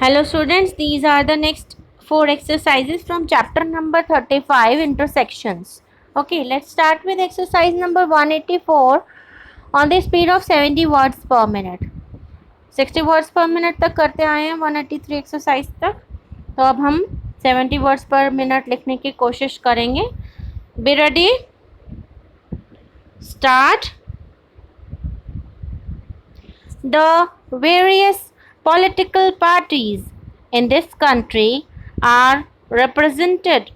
Hello students, these are the next 4 exercises from chapter number 35, intersections. Okay, let's start with exercise number 184 on the speed of 70 words per minute. 60 words per minute तक करते आए हैं 183 exercise तक, तो अब हम 70 words पर minute लिखने की कोशिश करेंगे. Be ready, start. The various political parties in this country are represented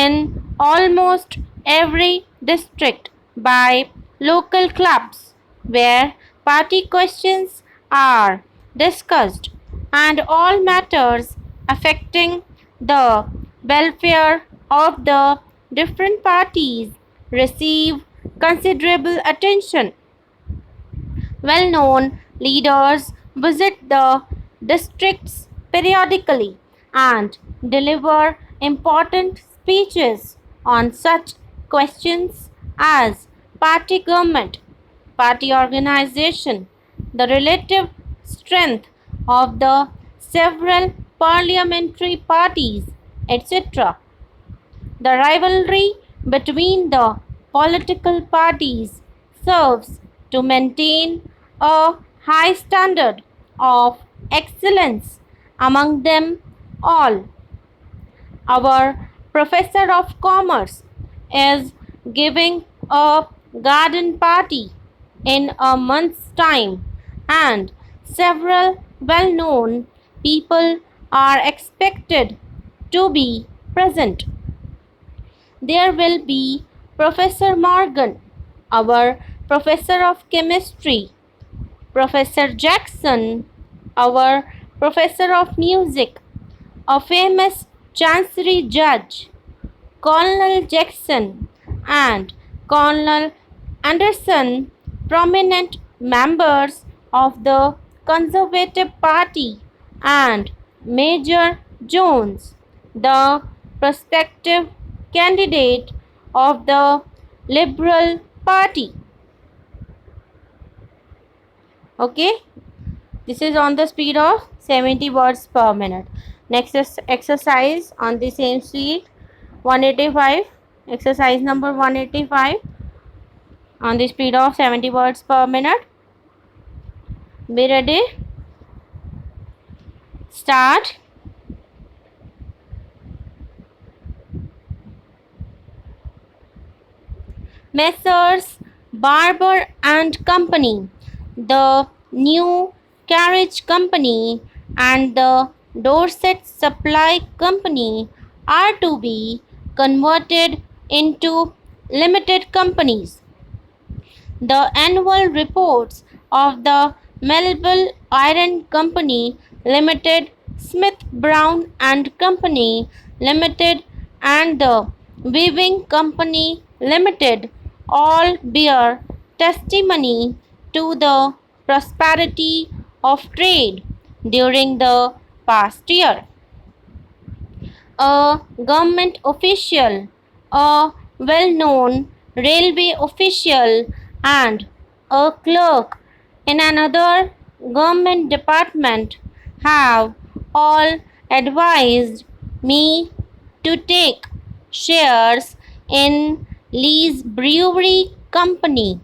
in almost every district by local clubs where party questions are discussed and all matters affecting the welfare of the different parties receive considerable attention. Well-known leaders visit the districts periodically and deliver important speeches on such questions as party government, party organization, the relative strength of the several parliamentary parties, etc. The rivalry between the political parties serves to maintain a high standard of excellence among them all. Our professor of commerce is giving a garden party in a month's time, and several well known people are expected to be present. There will be Professor Morgan, our professor of chemistry, Professor Jackson, our professor of music, a famous chancery judge, Colonel Jackson, and Colonel Anderson, prominent members of the Conservative Party, and Major Jones, the prospective candidate of the Liberal Party. Okay, this is on the speed of 70 words per minute. Next exercise on the same speed, 185, exercise number 185 on the speed of 70 words per minute. Be ready, start. Messrs. Barber and Company, the New Carriage Company, and the Dorset Supply Company are to be converted into limited companies. The annual reports of the Melville Iron Company Limited, Smith Brown and Company Limited, and the Weaving Company Limited all bear testimony to the prosperity of trade during the past year. A government official, a well-known railway official, and a clerk in another government department have all advised me to take shares in Lee's Brewery Company,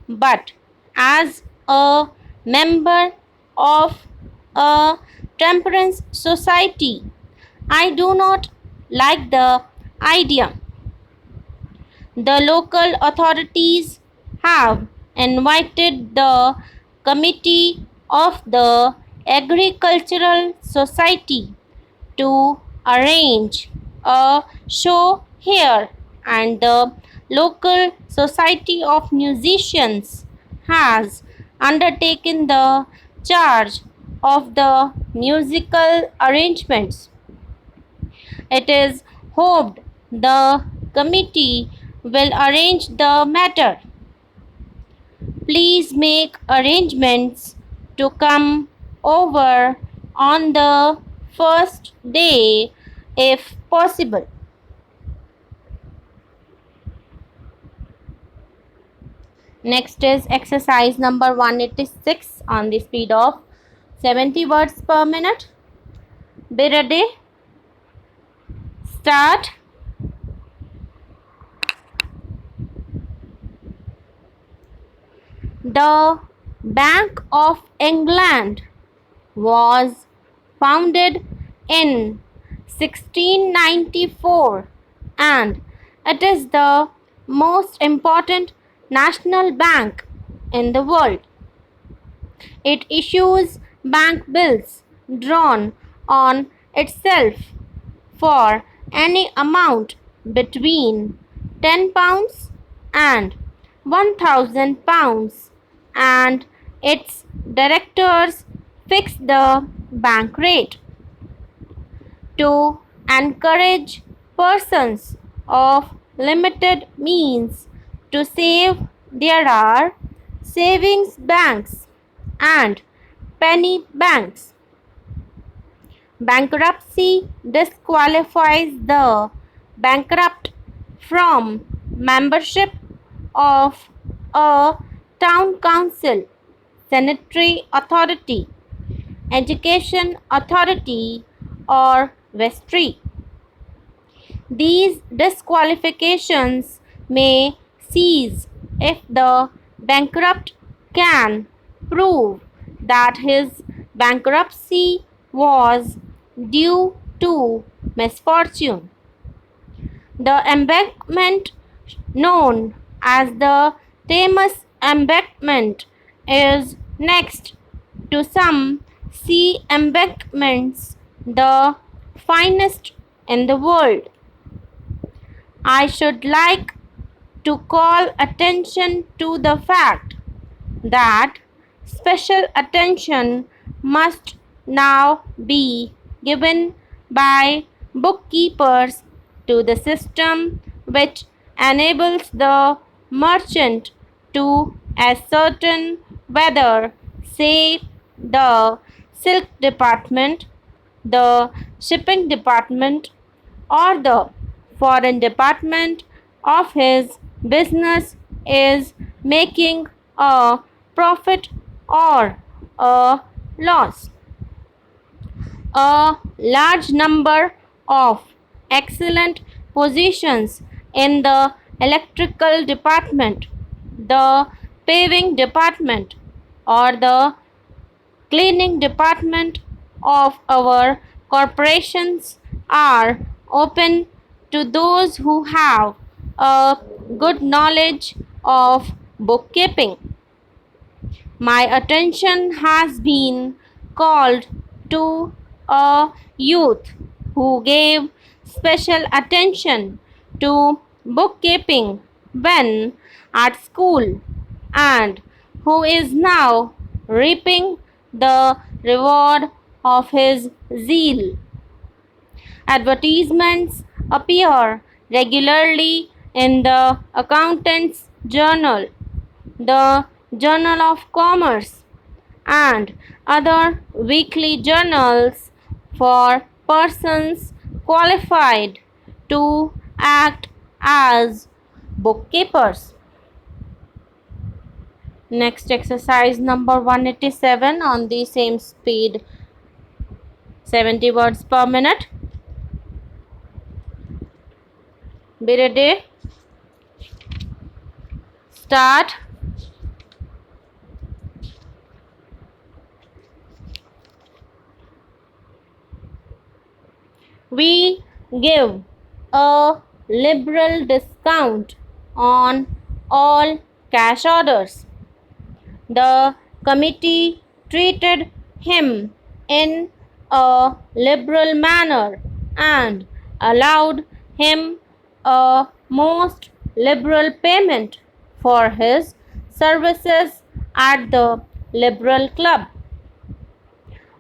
but as a member of a temperance society, I do not like the idea. The local authorities have invited the committee of the Agricultural Society to arrange a show here, and the local Society of Musicians has undertaken the charge of the musical arrangements. It is hoped the committee will arrange the matter. Please make arrangements to come over on the first day if possible. Next is exercise number 186 on the speed of 70 words per minute. Be ready? Start. The Bank of England was founded in 1694 and it is the most important national bank in the world. It issues bank bills drawn on itself for any amount between £10 and £1,000 and its directors fix the bank rate. To encourage persons of limited means to save, there are savings banks and penny banks. Bankruptcy disqualifies the bankrupt from membership of a town council, sanitary authority, education authority, or vestry. These disqualifications may cease if the bankrupt can prove that his bankruptcy was due to misfortune. The embankment, known as the Thames Embankment, is next to some sea embankments the finest in the world. I should like to call attention to the fact that special attention must now be given by bookkeepers to the system which enables the merchant to ascertain whether, say, the silk department, the shipping department, or the foreign department of his business is making a profit or a loss. A large number of excellent positions in the electrical department, the paving department, or the cleaning department of our corporations are open to those who have a good knowledge of bookkeeping. My attention has been called to a youth who gave special attention to bookkeeping when at school and who is now reaping the reward of his zeal. Advertisements appear regularly in the Accountant's Journal, the Journal of Commerce, and other weekly journals for persons qualified to act as bookkeepers. Next exercise number 187 on the same speed, 70 words per minute. Be ready. Start. We give a liberal discount on all cash orders. The committee treated him in a liberal manner and allowed him a most liberal payment for his services at the Liberal Club.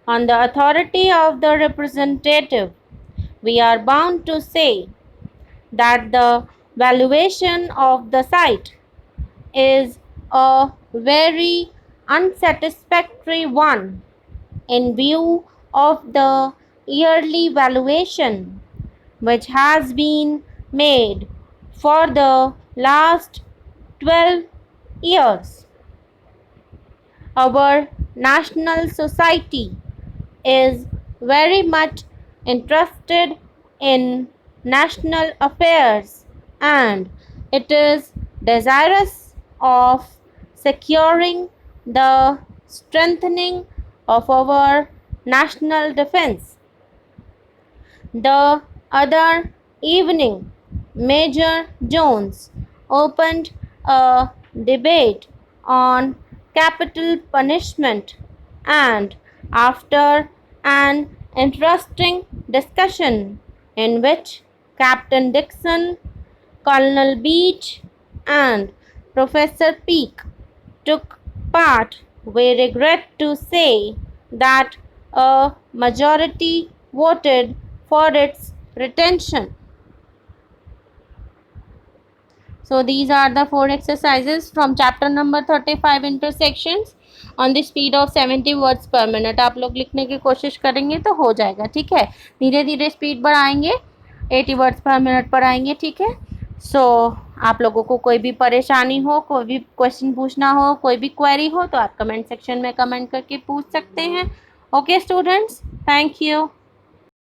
On the authority of the representative, we are bound to say that the valuation of the site is a very unsatisfactory one in view of the yearly valuation which has been made for the last 12 years. Our national society is very much interested in national affairs, and it is desirous of securing the strengthening of our national defense. The other evening, Major Jones opened a debate on capital punishment, and after an interesting discussion in which Captain Dixon, Colonel Beach, and Professor Peake took part, we regret to say that a majority voted for its retention. So these are the 4 exercises from chapter number 35 intersections on the speed of 70 words per minute. आप लोग लिखने की कोशिश करेंगे तो हो जाएगा, ठीक है. धीरे धीरे स्पीड बढ़ाएंगे, 80 वर्ड्स पर मिनट पर आएंगे, ठीक है. सो आप लोगों को कोई भी परेशानी हो, कोई भी क्वेश्चन पूछना हो, कोई भी क्वेरी हो तो आप कमेंट सेक्शन में कमेंट करके पूछ सकते हैं. Okay students, thank you.